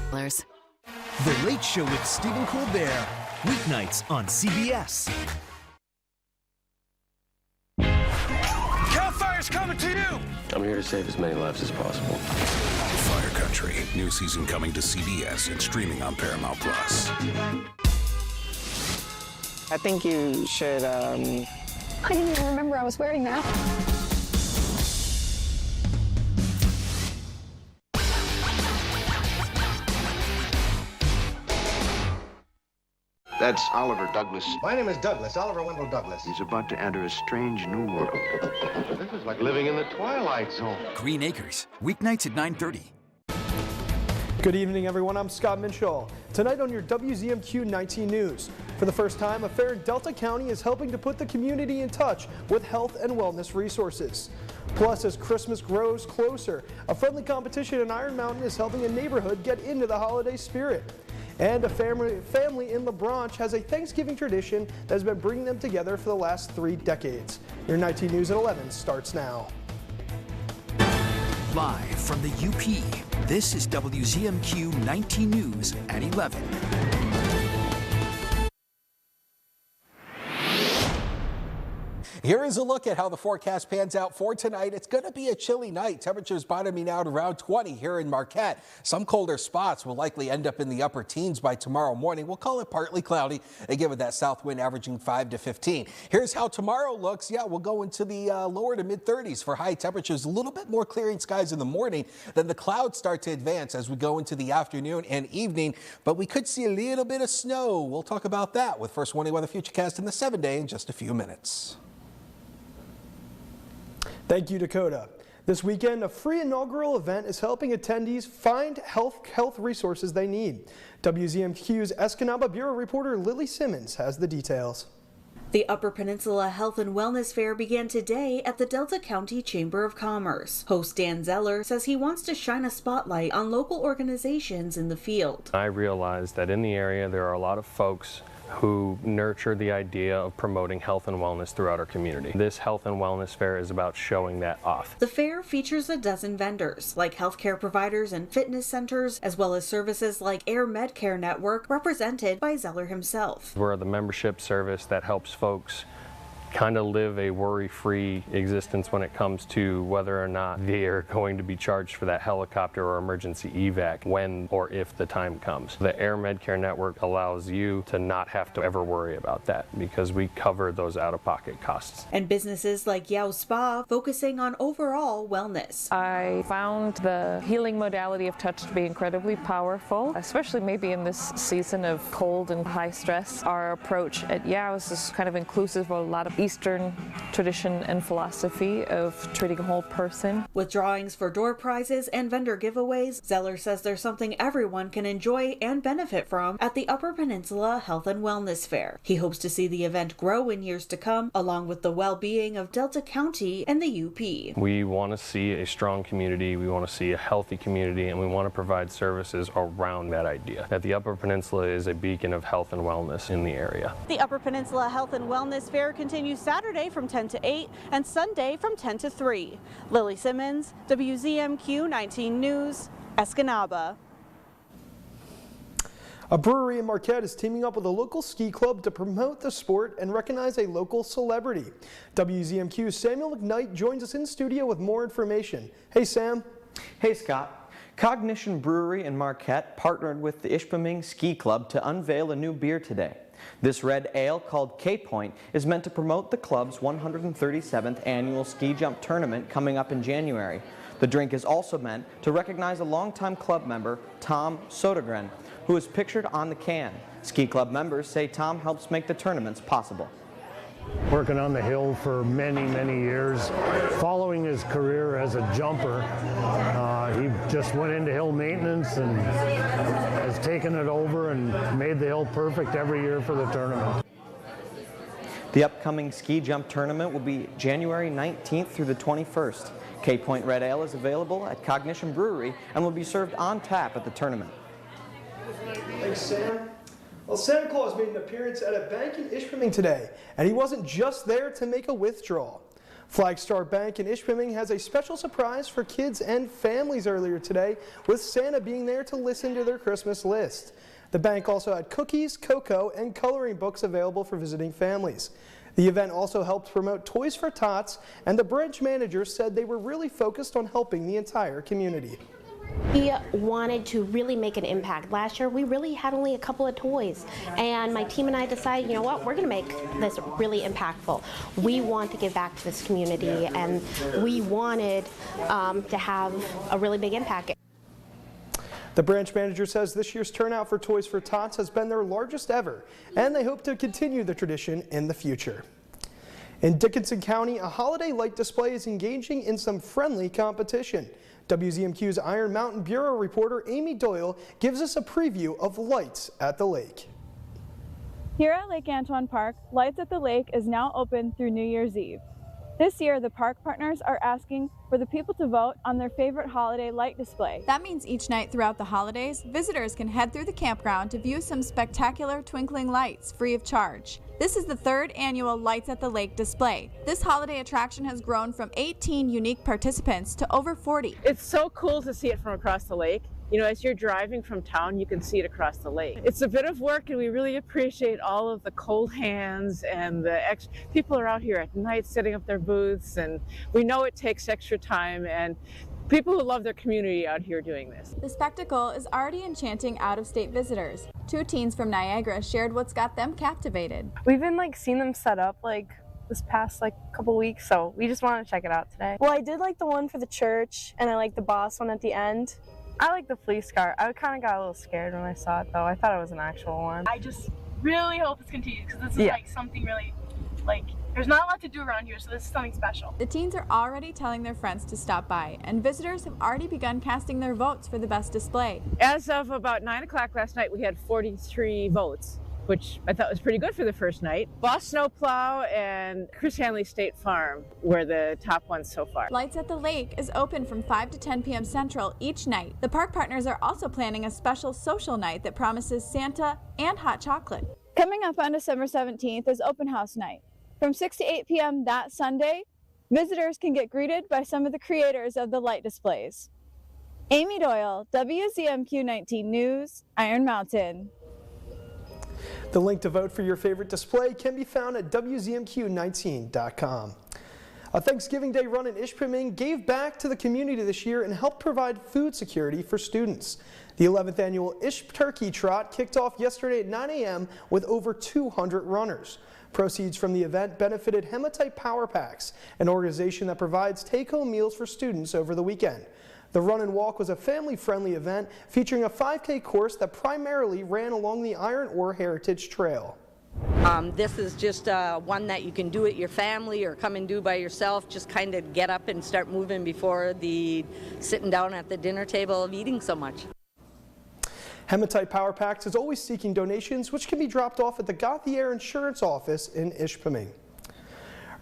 The Late Show with Stephen Colbert, weeknights on CBS. Cal Fire's coming to you! I'm here to save as many lives as possible. Fire Country, new season coming to CBS and streaming on Paramount+. I think you should, I didn't even remember I was wearing that. That's Oliver Douglas. My name is Douglas, Oliver Wendell Douglas. He's about to enter a strange new world. This is like living in the Twilight Zone. Green Acres, weeknights at 9:30. Good evening, everyone. I'm Scott Minshall. Tonight on your WZMQ 19 News. For the first time, a fair in Delta County is helping to put the community in touch with health and wellness resources. Plus, as Christmas grows closer, a friendly competition in Iron Mountain is helping a neighborhood get into the holiday spirit. And a family in La Branche has a Thanksgiving tradition that has been bringing them together for the last 3 decades. Your 19 News at 11 starts now. Live from the UP, this is WZMQ 19 News at 11. Here is a look at how the forecast pans out for tonight. It's going to be a chilly night. Temperatures bottoming out around 20 here in Marquette. Some colder spots will likely end up in the upper teens by tomorrow morning. We'll call it partly cloudy, again with that south wind averaging 5 to 15. Here's how tomorrow looks. Yeah, we'll go into the lower to mid 30s for high temperatures. A little bit more clearing skies in the morning. Then the clouds start to advance as we go into the afternoon and evening. But we could see a little bit of snow. We'll talk about that with First Warning Weather Futurecast in the 7-day in just a few minutes. Thank you, Dakota. This weekend, a free inaugural event is helping attendees find health resources they need. WZMQ's Escanaba Bureau reporter Lily Simmons has the details. The Upper Peninsula Health and Wellness Fair began today at the Delta County Chamber of Commerce. Host Dan Zeller says he wants to shine a spotlight on local organizations in the field. I realized that in the area there are a lot of folks who nurture the idea of promoting health and wellness throughout our community. This health and wellness fair is about showing that off. The fair features a dozen vendors, like healthcare providers and fitness centers, as well as services like Air Medcare Network, represented by Zeller himself. We're the membership service that helps folks kind of live a worry-free existence when it comes to whether or not they are going to be charged for that helicopter or emergency evac when or if the time comes. The Air Medcare Network allows you to not have to ever worry about that because we cover those out-of-pocket costs. And businesses like Yao Spa focusing on overall wellness. I found the healing modality of touch to be incredibly powerful, especially maybe in this season of cold and high stress. Our approach at Yao's is kind of inclusive of a lot of Eastern tradition and philosophy of treating a whole person. With drawings for door prizes and vendor giveaways, Zeller says there's something everyone can enjoy and benefit from at the Upper Peninsula Health and Wellness Fair. He hopes to see the event grow in years to come, along with the well-being of Delta County and the UP. We want to see a strong community, we want to see a healthy community, and we want to provide services around that idea. That the Upper Peninsula is a beacon of health and wellness in the area. The Upper Peninsula Health and Wellness Fair continues Saturday from 10 to 8 and Sunday from 10 to 3. Lily Simmons, WZMQ 19 News, Escanaba. A brewery in Marquette is teaming up with a local ski club to promote the sport and recognize a local celebrity. WZMQ's Samuel McKnight joins us in studio with more information. Hey, Sam. Hey, Scott. Cognition Brewery in Marquette partnered with the Ishpeming Ski Club to unveil a new beer today. This red ale, called K-Point, is meant to promote the club's 137th annual ski jump tournament coming up in January. The drink is also meant to recognize a longtime club member, Tom Sodergren, who is pictured on the can. Ski club members say Tom helps make the tournaments possible. Working on the hill for many, many years, following his career as a jumper, he just went into hill maintenance and has taken it over and made the hill perfect every year for the tournament. The upcoming ski jump tournament will be January 19th through the 21st. K-Point Red Ale is available at Cognition Brewery and will be served on tap at the tournament. Thanks, Sam. Well, Santa Claus made an appearance at a bank in Ishpeming today, and he wasn't just there to make a withdrawal. Flagstar Bank in Ishpeming has a special surprise for kids and families earlier today, with Santa being there to listen to their Christmas list. The bank also had cookies, cocoa, and coloring books available for visiting families. The event also helped promote Toys for Tots, and the branch manager said they were really focused on helping the entire community. We wanted to really make an impact. Last year we really had only a couple of toys, and my team and I decided, you know what, we're going to make this really impactful. We want to give back to this community, and we wanted to have a really big impact. The branch manager says this year's turnout for Toys for Tots has been their largest ever, and they hope to continue the tradition in the future. In Dickinson County, a holiday light display is engaging in some friendly competition. WZMQ's Iron Mountain Bureau reporter Amy Doyle gives us a preview of Lights at the Lake. Here at Lake Antoine Park, Lights at the Lake is now open through New Year's Eve. This year, the park partners are asking for the people to vote on their favorite holiday light display. That means each night throughout the holidays, visitors can head through the campground to view some spectacular twinkling lights free of charge. This is the third annual Lights at the Lake display. This holiday attraction has grown from 18 unique participants to over 40. It's so cool to see it from across the lake. You know, as you're driving from town, you can see it across the lake. It's a bit of work, and we really appreciate all of the cold hands and the people are out here at night setting up their booths, and we know it takes extra time, and people who love their community out here doing this. The spectacle is already enchanting out-of-state visitors. 2 teens from Niagara shared what's got them captivated. We've been seeing them set up this past couple weeks, so we just want to check it out today. Well, I did like the one for the church, and I like the boss one at the end. I like the police car. I kind of got a little scared when I saw it, though. I thought it was an actual one. I just really hope this continues, because this is something really, there's not a lot to do around here, so this is something special. The teens are already telling their friends to stop by, and visitors have already begun casting their votes for the best display. As of about 9 o'clock last night, we had 43 votes, which I thought was pretty good for the first night. Boss Snowplow and Chris Hanley State Farm were the top ones so far. Lights at the Lake is open from 5 to 10 p.m. Central each night. The park partners are also planning a special social night that promises Santa and hot chocolate. Coming up on December 17th is Open House Night. From 6 to 8 p.m. that Sunday, visitors can get greeted by some of the creators of the light displays. Amy Doyle, WZMQ 19 News, Iron Mountain. The link to vote for your favorite display can be found at WZMQ19.com. A Thanksgiving Day run in Ishpeming gave back to the community this year and helped provide food security for students. The 11th annual Ish Turkey Trot kicked off yesterday at 9 a.m. with over 200 runners. Proceeds from the event benefited Hematite Power Packs, an organization that provides take-home meals for students over the weekend. The run and walk was a family-friendly event featuring a 5K course that primarily ran along the Iron Ore Heritage Trail. This is just one that you can do with your family or come and do by yourself. Just kind of get up and start moving before the sitting down at the dinner table of eating so much. Hematite Power Packs is always seeking donations, which can be dropped off at the Gauthier Insurance Office in Ishpeming.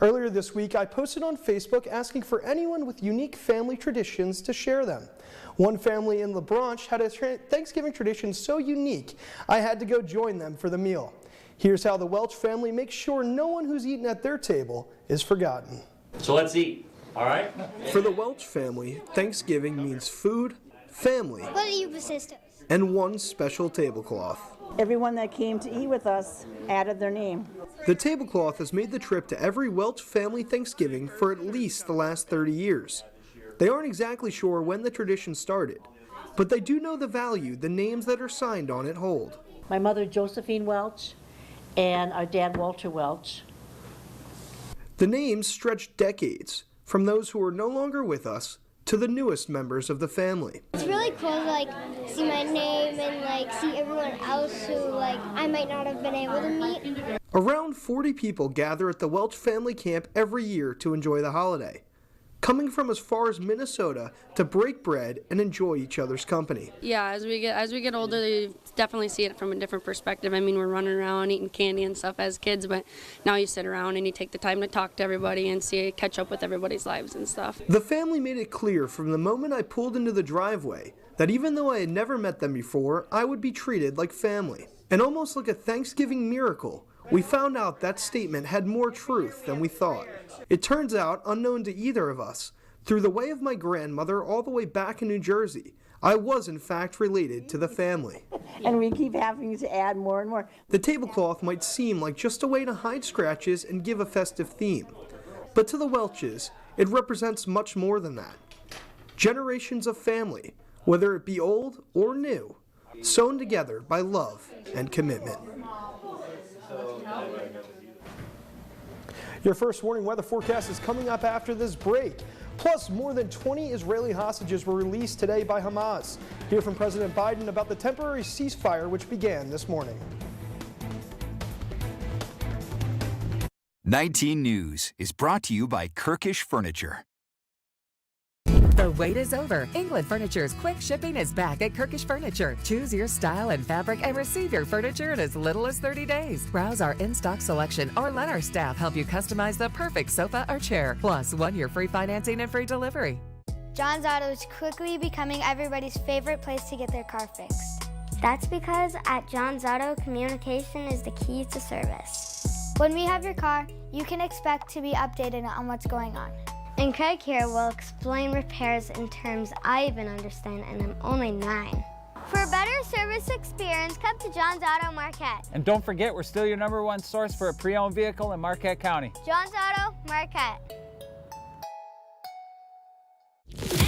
Earlier this week, I posted on Facebook asking for anyone with unique family traditions to share them. One family in La Branche had a Thanksgiving tradition so unique, I had to go join them for the meal. Here's how the Welch family makes sure no one who's eaten at their table is forgotten. So let's eat, all right? For the Welch family, Thanksgiving means food, family, and one special tablecloth. Everyone that came to eat with us added their name. The tablecloth has made the trip to every Welch family Thanksgiving for at least the last 30 years. They aren't exactly sure when the tradition started, but they do know the value the names that are signed on it hold. My mother, Josephine Welch, and our dad, Walter Welch. The names stretch decades, from those who are no longer with us to the newest members of the family. It's really cool to see my name and see everyone else who I might not have been able to meet. Around 40 people gather at the Welch family camp every year to enjoy the holiday, coming from as far as Minnesota to break bread and enjoy each other's company. Yeah, as we get older, you definitely see it from a different perspective. I mean, we're running around eating candy and stuff as kids, but now you sit around and you take the time to talk to everybody and catch up with everybody's lives and stuff. The family made it clear from the moment I pulled into the driveway that even though I had never met them before, I would be treated like family. And almost like a Thanksgiving miracle, We found out that statement had more truth than we thought. It turns out, unknown to either of us, through the way of my grandmother all the way back in New Jersey, I was in fact related to the family. And we keep having to add more and more. The tablecloth might seem like just a way to hide scratches and give a festive theme, but to the Welches, it represents much more than that. Generations of family, whether it be old or new, sewn together by love and commitment. Your first warning weather forecast is coming up after this break. Plus, more than 20 Israeli hostages were released today by Hamas. Hear from President Biden about the temporary ceasefire which began this morning. 19 News is brought to you by Kirkish Furniture. The wait is over. England Furniture's quick shipping is back at Kirkish Furniture. Choose your style and fabric and receive your furniture in as little as 30 days. Browse our in-stock selection or let our staff help you customize the perfect sofa or chair. Plus, 1 year free financing and free delivery. John's Auto is quickly becoming everybody's favorite place to get their car fixed. That's because at John's Auto, communication is the key to service. When we have your car, you can expect to be updated on what's going on. And Craig here will explain repairs in terms I even understand, and I'm only 9. For a better service experience, come to John's Auto Marquette. And don't forget, we're still your #1 source for a pre-owned vehicle in Marquette County. John's Auto Marquette.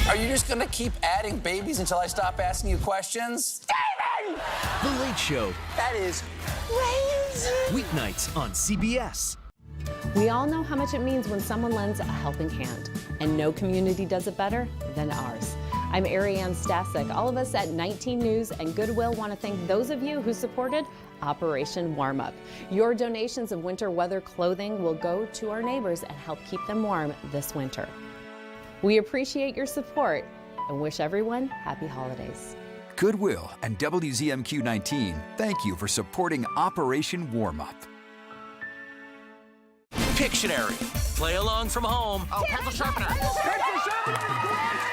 Are you just gonna keep adding babies until I stop asking you questions? Steven! The Late Show. That is crazy. Weeknights on CBS. We all know how much it means when someone lends a helping hand, and no community does it better than ours. I'm Ariane Stasek. All of us at 19 News and Goodwill want to thank those of you who supported Operation Warm Up. Your donations of winter weather clothing will go to our neighbors and help keep them warm this winter. We appreciate your support and wish everyone happy holidays. Goodwill and WZMQ 19, thank you for supporting Operation Warm Up. Pictionary. Play along from home. Oh, pencil sharpener.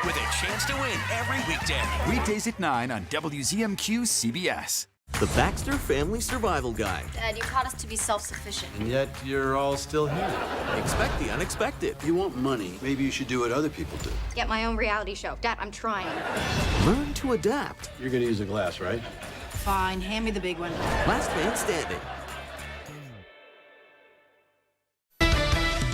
With a chance to win every weekday. Weekdays at 9 on WZMQ CBS. The Baxter Family Survival Guide. Dad, you taught us to be self-sufficient. And yet you're all still here. Expect the unexpected. You want money, maybe you should do what other people do. Get my own reality show. Dad, I'm trying. Learn to adapt. You're gonna use a glass, right? Fine, hand me the big one. Last man standing.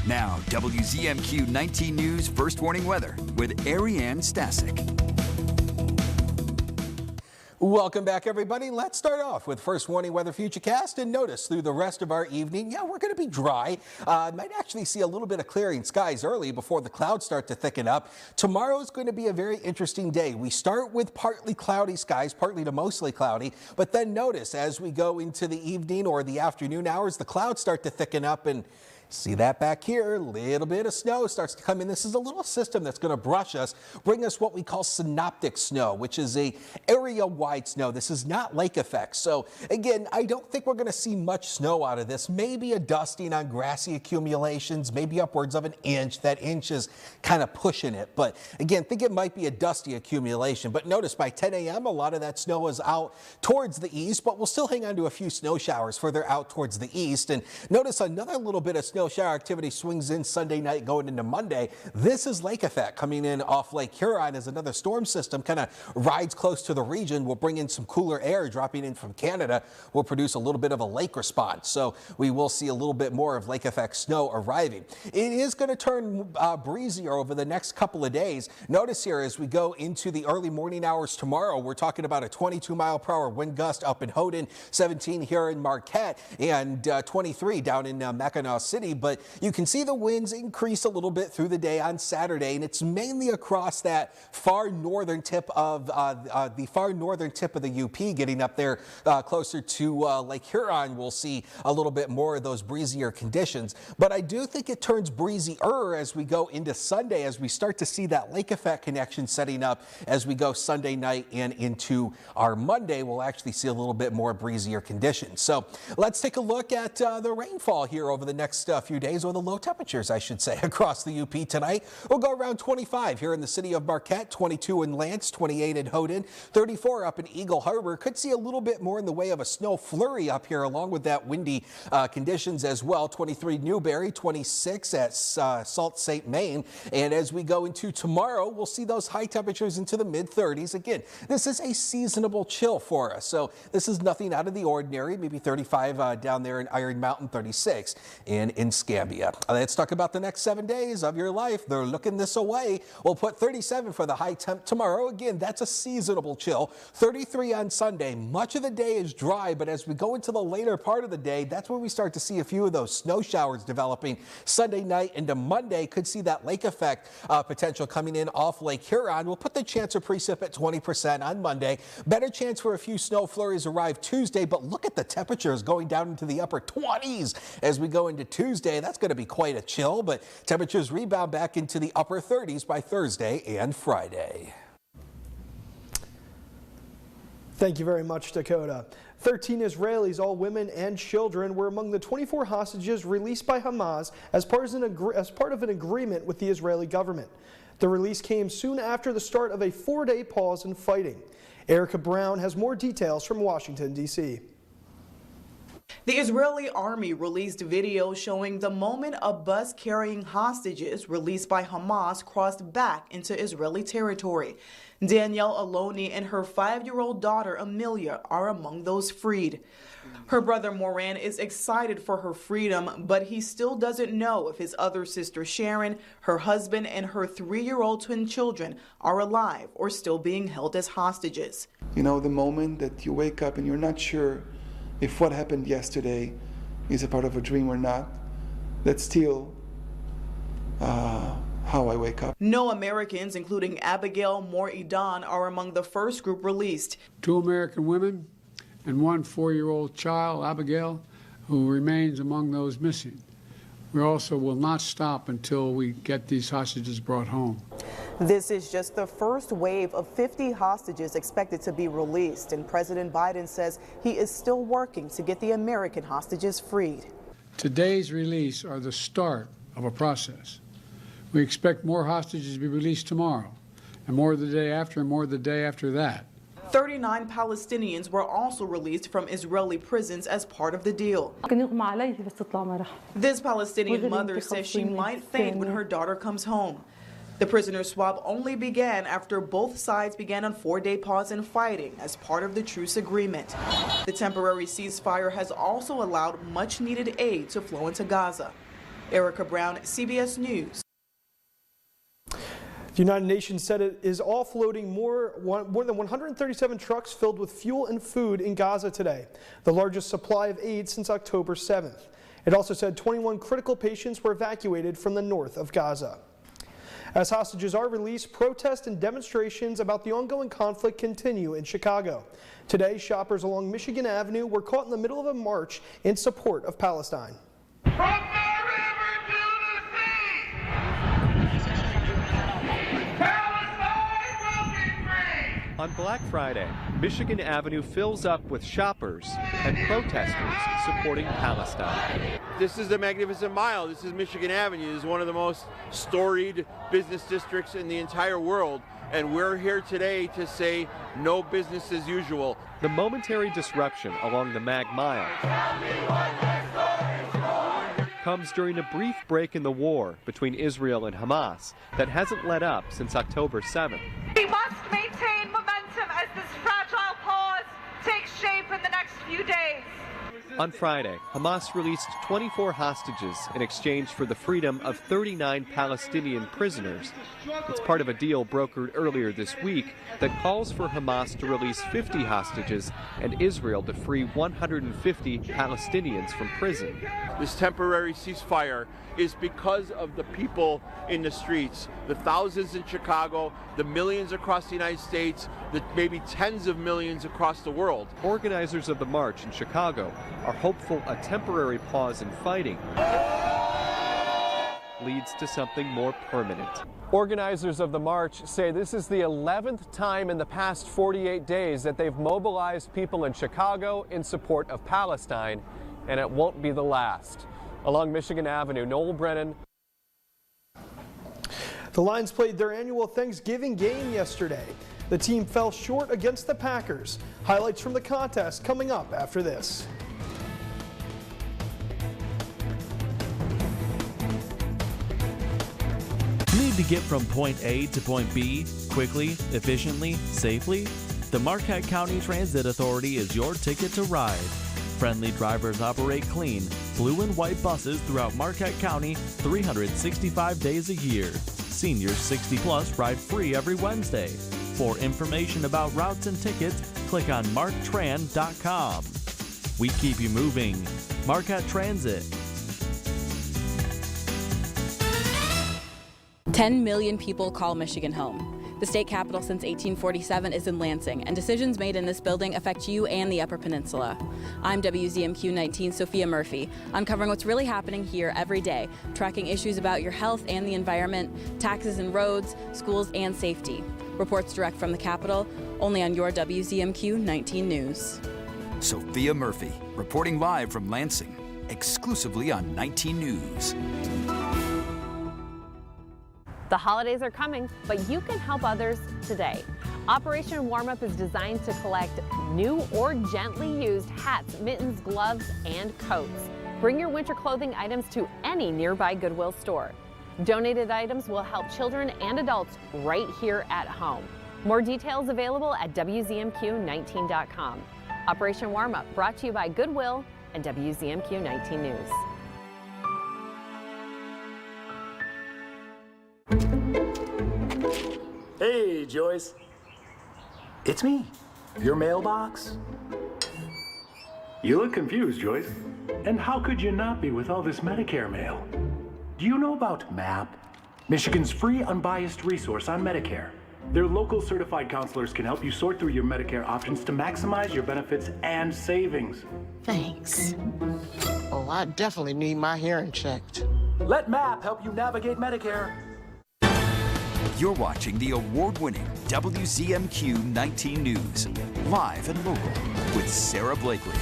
Now, WZMQ 19 News First Warning Weather with Ariane Stasek. Welcome back, everybody. Let's start off with First Warning Weather Futurecast, and notice through the rest of our evening, we're going to be dry. Might actually see a little bit of clearing skies early before the clouds start to thicken up. Tomorrow is going to be a very interesting day. We start with partly cloudy skies, partly to mostly cloudy, but then notice as we go into the evening or the afternoon hours, the clouds start to thicken up, and see that back here, a little bit of snow starts to come in. This is a little system that's going to brush us, bring us what we call synoptic snow, which is a area-wide snow. This is not lake effect. So again, I don't think we're going to see much snow out of this. Maybe a dusting on grassy accumulations, maybe upwards of an inch. That inch is kind of pushing it. But again, think it might be a dusty accumulation. But notice by 10 a.m., a lot of that snow is out towards the east, but we'll still hang on to a few snow showers further out towards the east. And notice another little bit of snow shower activity swings in Sunday night going into Monday. This is lake effect coming in off Lake Huron as another storm system kind of rides close to the region. Will bring in some cooler air dropping in from Canada. Will produce a little bit of a lake response. So we will see a little bit more of lake effect snow arriving. It is going to turn breezier over the next couple of days. Notice here as we go into the early morning hours tomorrow, we're talking about a 22-mile-per-hour wind gust up in Houghton, 17 here in Marquette, and 23 down in Mackinac City. But you can see the winds increase a little bit through the day on Saturday, and it's mainly across that far northern tip of the UP, getting up there closer to Lake Huron. We'll see a little bit more of those breezier conditions, but I do think it turns breezier as we go into Sunday, as we start to see that lake effect connection setting up as we go Sunday night and into our Monday. We'll actually see a little bit more breezier conditions. So let's take a look at the rainfall here over the next few days, or the low temperatures, I should say, across the UP tonight. We'll go around 25 here in the city of Marquette, 22 in Lance, 28 in Houghton, 34 up in Eagle Harbor. Could see a little bit more in the way of a snow flurry up here, along with that windy conditions as well. 23 Newberry, 26 at Sault Ste. Maine. And as we go into tomorrow, we'll see those high temperatures into the mid-30s. Again, this is a seasonable chill for us, so this is nothing out of the ordinary. Maybe 35 down there in Iron Mountain, 36 in Scambia. Let's talk about the next 7 days of your life. They're looking this away. We'll put 37 for the high temp tomorrow. Again, that's a seasonable chill. 33 on Sunday. Much of the day is dry, but as we go into the later part of the day, that's when we start to see a few of those snow showers developing. Sunday night into Monday could see that lake effect potential coming in off Lake Huron. We'll put the chance of precip at 20% on Monday. Better chance for a few snow flurries arrive Tuesday, but look at the temperatures going down into the upper 20s as we go into Tuesday. That's going to be quite a chill, but temperatures rebound back into the upper 30s by Thursday and Friday. Thank you very much, Dakota. 13 Israelis, all women and children, were among the 24 hostages released by Hamas as part of an agreement with the Israeli government. The release came soon after the start of a 4-day pause in fighting. Erica Brown has more details from Washington, D.C. The Israeli army released video showing the moment a bus carrying hostages released by Hamas crossed back into Israeli territory. Danielle Aloni and her 5-year-old daughter Amelia are among those freed. Her brother Moran is excited for her freedom, but he still doesn't know if his other sister Sharon, her husband, and her 3-year-old twin children are alive or still being held as hostages. You know, the moment that you wake up and you're not sure if what happened yesterday is a part of a dream or not, that's still how I wake up. No Americans, including Abigail Moore-Edan, are among the first group released. 2 American women and 1 4-year-old child, Abigail, who remains among those missing. We also will not stop until we get these hostages brought home. This is just the first wave of 50 hostages expected to be released, and President Biden says he is still working to get the American hostages freed. Today's release are the start of a process. We expect more hostages to be released tomorrow, and more the day after, and more the day after that. 39 Palestinians were also released from Israeli prisons as part of the deal. This Palestinian mother says she might faint when her daughter comes home. The prisoner swap only began after both sides began a 4-day pause in fighting as part of the truce agreement. The temporary ceasefire has also allowed much-needed aid to flow into Gaza. Erica Brown, CBS News. The United Nations said it is offloading more than 137 trucks filled with fuel and food in Gaza today, the largest supply of aid since October 7th. It also said 21 critical patients were evacuated from the north of Gaza. As hostages are released, protests and demonstrations about the ongoing conflict continue in Chicago. Today, shoppers along Michigan Avenue were caught in the middle of a march in support of Palestine. On Black Friday, Michigan Avenue fills up with shoppers and protesters supporting Palestine. This is the Magnificent Mile. This is Michigan Avenue. This is one of the most storied business districts in the entire world. And we're here today to say no business as usual. The momentary disruption along the Mag Mile comes during a brief break in the war between Israel and Hamas that hasn't let up since October 7th. We must maintain momentum as this fragile pause takes shape in the next few days. On Friday, Hamas released 24 hostages in exchange for the freedom of 39 Palestinian prisoners. It's part of a deal brokered earlier this week that calls for Hamas to release 50 hostages and Israel to free 150 Palestinians from prison. This temporary ceasefire is because of the people in the streets, the thousands in Chicago, the millions across the United States, the maybe tens of millions across the world. Organizers of the march in Chicago are hopeful a temporary pause in fighting leads to something more permanent. Organizers of the march say this is the 11th time in the past 48 days that they've mobilized people in Chicago in support of Palestine, and it won't be the last. Along Michigan Avenue, Noel Brennan. The Lions played their annual Thanksgiving game yesterday. The team fell short against the Packers. Highlights from the contest coming up after this. Need to get from point A to point B quickly, efficiently, safely? The Marquette County Transit Authority is your ticket to ride. Friendly drivers operate clean, blue and white buses throughout Marquette County 365 days a year. Seniors 60 plus ride free every Wednesday. For information about routes and tickets, click on marktran.com. We keep you moving. Marquette Transit. 10 million people call Michigan home. The state capital since 1847 is in Lansing, and decisions made in this building affect you and the Upper Peninsula. I'm WZMQ 19 Sophia Murphy, uncovering what's really happening here every day, tracking issues about your health and the environment, taxes and roads, schools and safety. Reports direct from the Capitol, only on your WZMQ 19 News. Sophia Murphy, reporting live from Lansing, exclusively on 19 News. The holidays are coming, but you can help others today. Operation Warm Up is designed to collect new or gently used hats, mittens, gloves, and coats. Bring your winter clothing items to any nearby Goodwill store. Donated items will help children and adults right here at home. More details available at WZMQ19.com. Operation Warm Up brought to you by Goodwill and WZMQ 19 News. Hey, Joyce. It's me, your mailbox. You look confused, Joyce. And how could you not be with all this Medicare mail? Do you know about MAP? Michigan's free, unbiased resource on Medicare. Their local certified counselors can help you sort through your Medicare options to maximize your benefits and savings. Thanks. Oh, I definitely need my hearing checked. Let MAP help you navigate Medicare. You're watching the award-winning WZMQ 19 News, live and local with Sarah Blakely.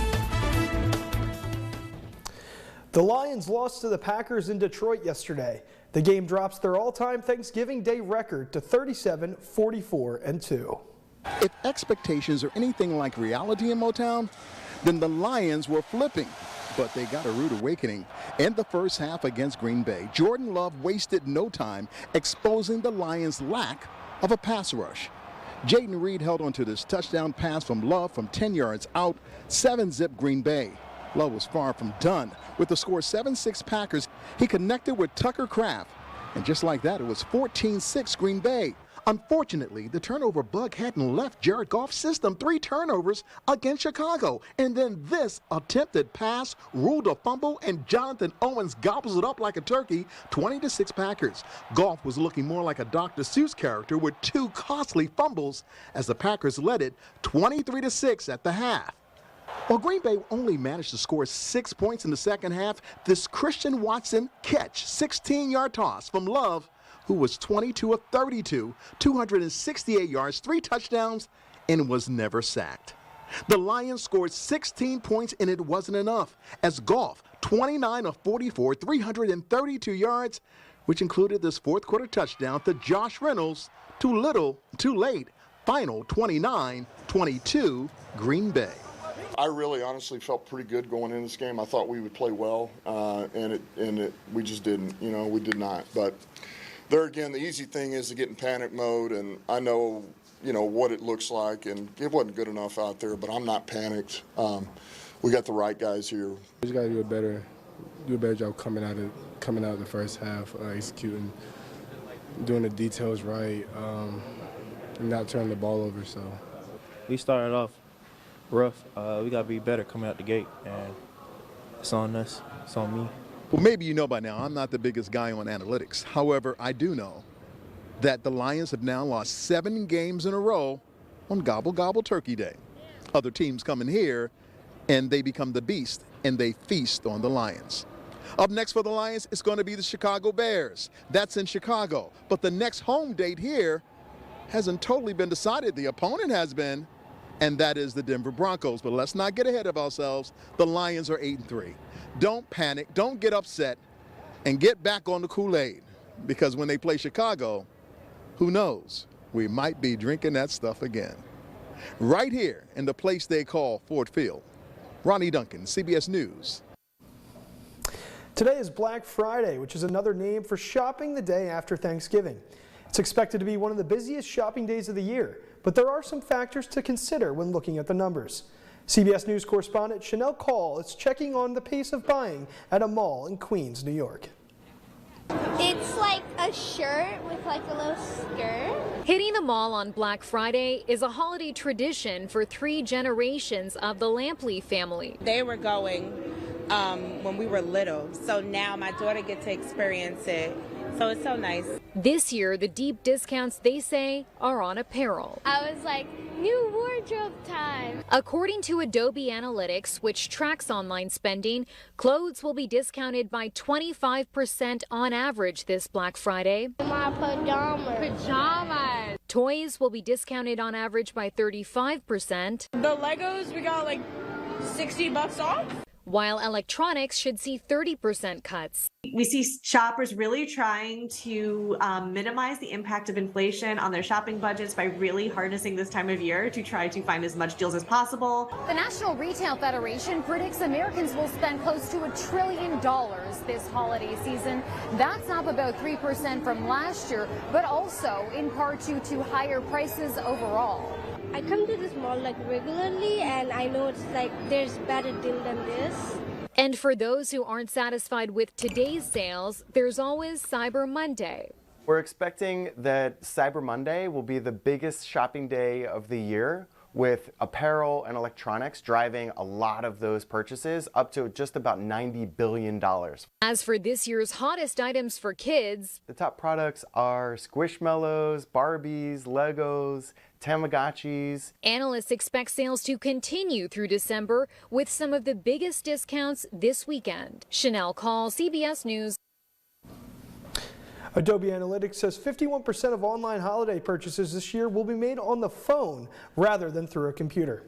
The Lions lost to the Packers in Detroit yesterday. The game drops their all-time Thanksgiving Day record to 37-44-2. If expectations are anything like reality in Motown, then the Lions were flipping. But they got a rude awakening in the first half against Green Bay. Jordan Love wasted no time exposing the Lions' lack of a pass rush. Jaden Reed held onto this touchdown pass from Love from 10 yards out, 7-zip Green Bay. Love was far from done. With the score 7-6 Packers, he connected with Tucker Kraft. And just like that, it was 14-6 Green Bay. Unfortunately, the turnover bug hadn't left Jared Goff's system. 3 turnovers against Chicago. And then this attempted pass ruled a fumble, and Jonathan Owens gobbles it up like a turkey, 20-6 Packers. Goff was looking more like a Dr. Seuss character with 2 costly fumbles as the Packers led it 23-6 at the half. While Green Bay only managed to score 6 points in the second half, this Christian Watson catch, 16-yard toss from Love, who was 22 of 32, 268 yards, 3 touchdowns, and was never sacked. The Lions scored 16 points, and it wasn't enough, as Goff, 29 of 44, 332 yards, which included this fourth-quarter touchdown to Josh Reynolds. Too little, too late. Final 29-22, Green Bay. I really honestly felt pretty good going into this game. I thought we would play well, and we just didn't. You know, we did not. But there again, the easy thing is to get in panic mode, and I know, you know, what it looks like, and it wasn't good enough out there, but I'm not panicked. We got the right guys here. We just got to do a better job coming out of the first half, executing, doing the details right, and not turning the ball over. So we started off rough. We got to be better coming out the gate, and it's on us. It's on me. Well, maybe you know by now, I'm not the biggest guy on analytics. However, I do know that the Lions have now lost 7 games in a row on Gobble Gobble Turkey Day. Other teams come in here, and they become the beast, and they feast on the Lions. Up next for the Lions, it's going to be the Chicago Bears. That's in Chicago. But the next home date here hasn't totally been decided. The opponent has been. and that is the Denver Broncos. But let's not get ahead of ourselves. The Lions are 8-3. Don't panic, don't get upset, and get back on the Kool-Aid, because when they play Chicago, who knows? We might be drinking that stuff again. Right here in the place they call Ford Field. Ronnie Duncan, CBS News. Today is Black Friday, which is another name for shopping the day after Thanksgiving. It's expected to be one of the busiest shopping days of the year, but there are some factors to consider when looking at the numbers. CBS News correspondent Chanel Call is checking on the pace of buying at a mall in Queens, New York. It's like a shirt with like a little skirt. Hitting the mall on Black Friday is a holiday tradition for 3 generations of the Lampley family. They were going when we were little, so now my daughter gets to experience it. So it's so nice. This year, the deep discounts, they say, are on apparel. I was like, new wardrobe time. According to Adobe Analytics, which tracks online spending, clothes will be discounted by 25% on average this Black Friday. My pajamas. Toys will be discounted on average by 35%. The Legos, we got like $60 off. While electronics should see 30% cuts. We see shoppers really trying to minimize the impact of inflation on their shopping budgets by really harnessing this time of year to try to find as much deals as possible. The National Retail Federation predicts Americans will spend close to $1 trillion this holiday season. That's up about 3% from last year, but also in part due to higher prices overall. I come to this mall like regularly, and I know it's like there's better deal than this. And for those who aren't satisfied with today's sales, there's always Cyber Monday. We're expecting that Cyber Monday will be the biggest shopping day of the year, with apparel and electronics driving a lot of those purchases, up to just about $90 billion. As for this year's hottest items for kids, the top products are Squishmallows, Barbies, Legos, Tamagotchis. Analysts expect sales to continue through December with some of the biggest discounts this weekend. Chanel Call, CBS News. Adobe Analytics says 51% of online holiday purchases this year will be made on the phone rather than through a computer.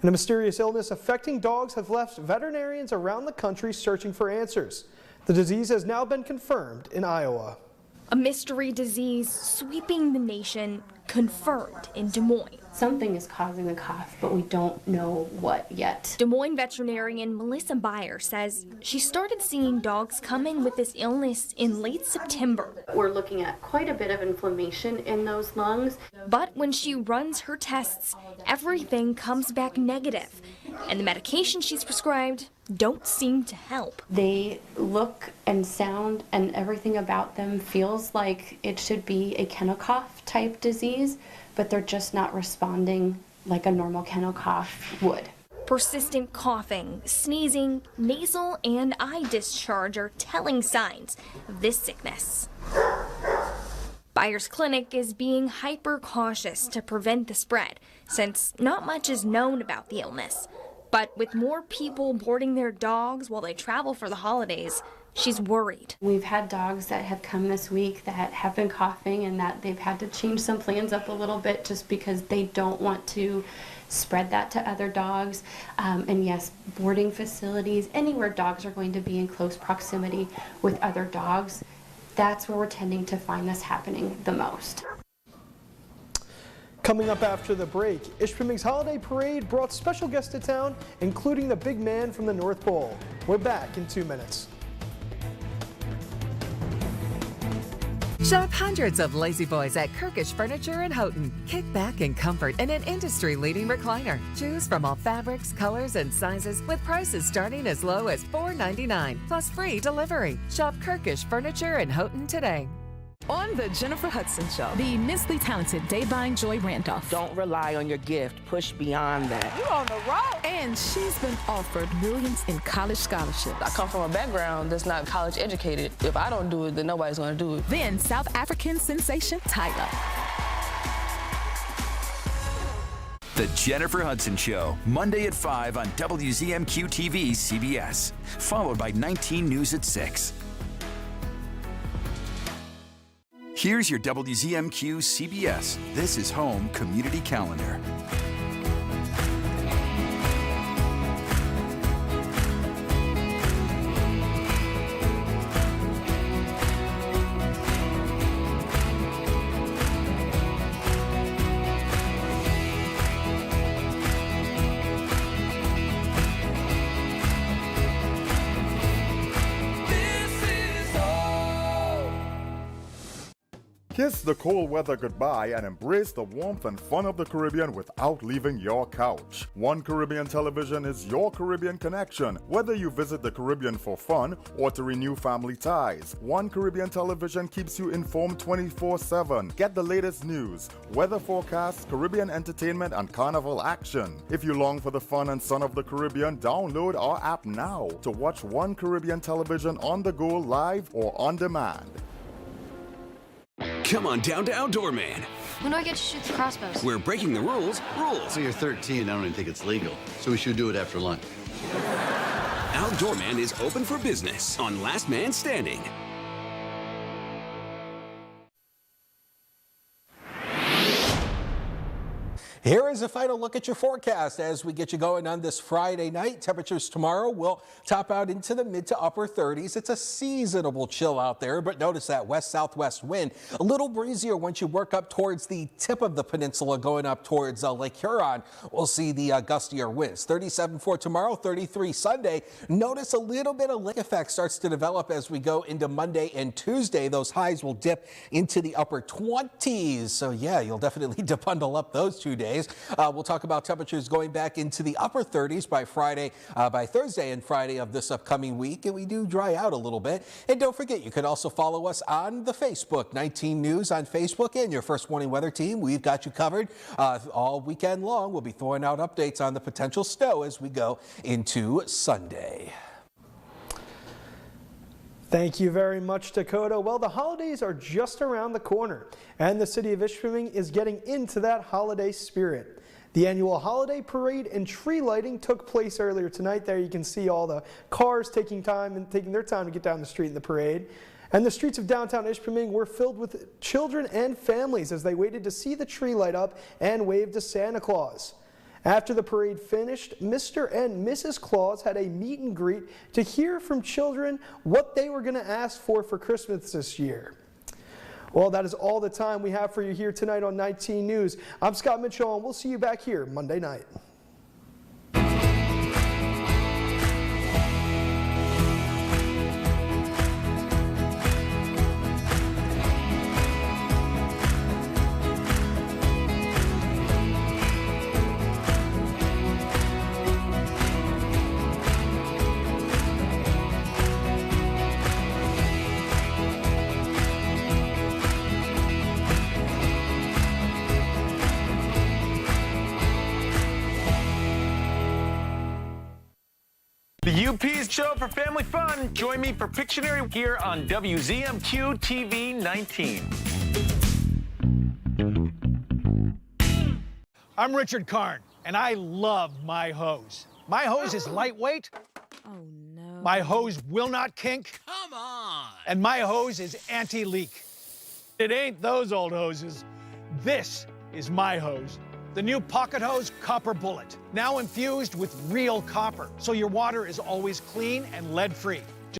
And a mysterious illness affecting dogs has left veterinarians around the country searching for answers. The disease has now been confirmed in Iowa. A mystery disease sweeping the nation, confirmed in Des Moines. Something is causing the cough, but we don't know what yet. Des Moines veterinarian Melissa Beyer says she started seeing dogs come in with this illness in late September. We're looking at quite a bit of inflammation in those lungs. But when she runs her tests, everything comes back negative, and the medication she's prescribed don't seem to help. They look and sound and everything about them feels like it should be a kennel cough type disease, but they're just not responding like a normal kennel cough would. Persistent coughing, sneezing, nasal and eye discharge are telling signs of this sickness. Bayer's clinic is being hyper cautious to prevent the spread, since not much is known about the illness. But with more people boarding their dogs while they travel for the holidays, she's worried. We've had dogs that have come this week that have been coughing and that they've had to change some plans up a little bit just because they don't want to spread that to other dogs. And yes, boarding facilities, anywhere dogs are going to be in close proximity with other dogs, that's where we're tending to find this happening the most. Coming up after the break, Ishpeming's Holiday Parade brought special guests to town, including the big man from the North Pole. We're back in 2 minutes. Shop hundreds of Lazy Boys at Kirkish Furniture in Houghton. Kick back in comfort in an industry-leading recliner. Choose from all fabrics, colors, and sizes with prices starting as low as $4.99 plus free delivery. Shop Kirkish Furniture in Houghton today. On the Jennifer Hudson Show, the immensely talented Dayvine Joy Randolph. Don't rely on your gift. Push beyond that. You're on the road. And she's been offered millions in college scholarships. I come from a background that's not college educated. If I don't do it, then nobody's going to do it. Then South African sensation Tyler. The Jennifer Hudson Show, Monday at 5 on WZMQ TV CBS, followed by 19 News at 6. Here's your WZMQ CBS This is Home Community Calendar. Kiss the cold weather goodbye and embrace the warmth and fun of the Caribbean without leaving your couch. One Caribbean Television is your Caribbean connection. Whether you visit the Caribbean for fun or to renew family ties, One Caribbean Television keeps you informed 24/7. Get the latest news, weather forecasts, Caribbean entertainment, and carnival action. If you long for the fun and sun of the Caribbean, download our app now to watch One Caribbean Television on the go, live or on demand. Come on down to Outdoor Man. When do I get to shoot the crossbows? We're breaking the rules. So you're 13, I don't even think it's legal. So we should do it after lunch. Outdoor Man is open for business on Last Man Standing. Here is a final look at your forecast as we get you going on this Friday night. Temperatures tomorrow will top out into the mid to upper 30s. It's a seasonable chill out there, but notice that west-southwest wind. A little breezier once you work up towards the tip of the peninsula, going up towards Lake Huron. We'll see the gustier winds. 37 for tomorrow, 33 Sunday. Notice a little bit of lake effect starts to develop as we go into Monday and Tuesday. Those highs will dip into the upper 20s. So yeah, you'll definitely need to bundle up those 2 days. We'll talk about temperatures going back into the upper 30s by Thursday and Friday of this upcoming week, and we do dry out a little bit. And don't forget, you can also follow us on the Facebook, 19 News on Facebook, and your First Warning Weather Team. We've got you covered all weekend long. We'll be throwing out updates on the potential snow as we go into Sunday. Thank you very much, Dakota. Well, the holidays are just around the corner, and the city of Ishpeming is getting into that holiday spirit. The annual holiday parade and tree lighting took place earlier tonight. There you can see all the cars taking their time to get down the street in the parade. And the streets of downtown Ishpeming were filled with children and families as they waited to see the tree light up and wave to Santa Claus. After the parade finished, Mr. and Mrs. Claus had a meet and greet to hear from children what they were going to ask for Christmas this year. Well, that is all the time we have for you here tonight on 19 News. I'm Scott Mitchell, and we'll see you back here Monday night. The UP's show for family fun. Join me for Pictionary here on WZMQ TV 19. I'm Richard Karn, and I love my hose. My hose is lightweight. Oh, no. My hose will not kink. Come on. And my hose is anti-leak. It ain't those old hoses. This is my hose. The new Pocket Hose Copper Bullet, now infused with real copper, so your water is always clean and lead-free.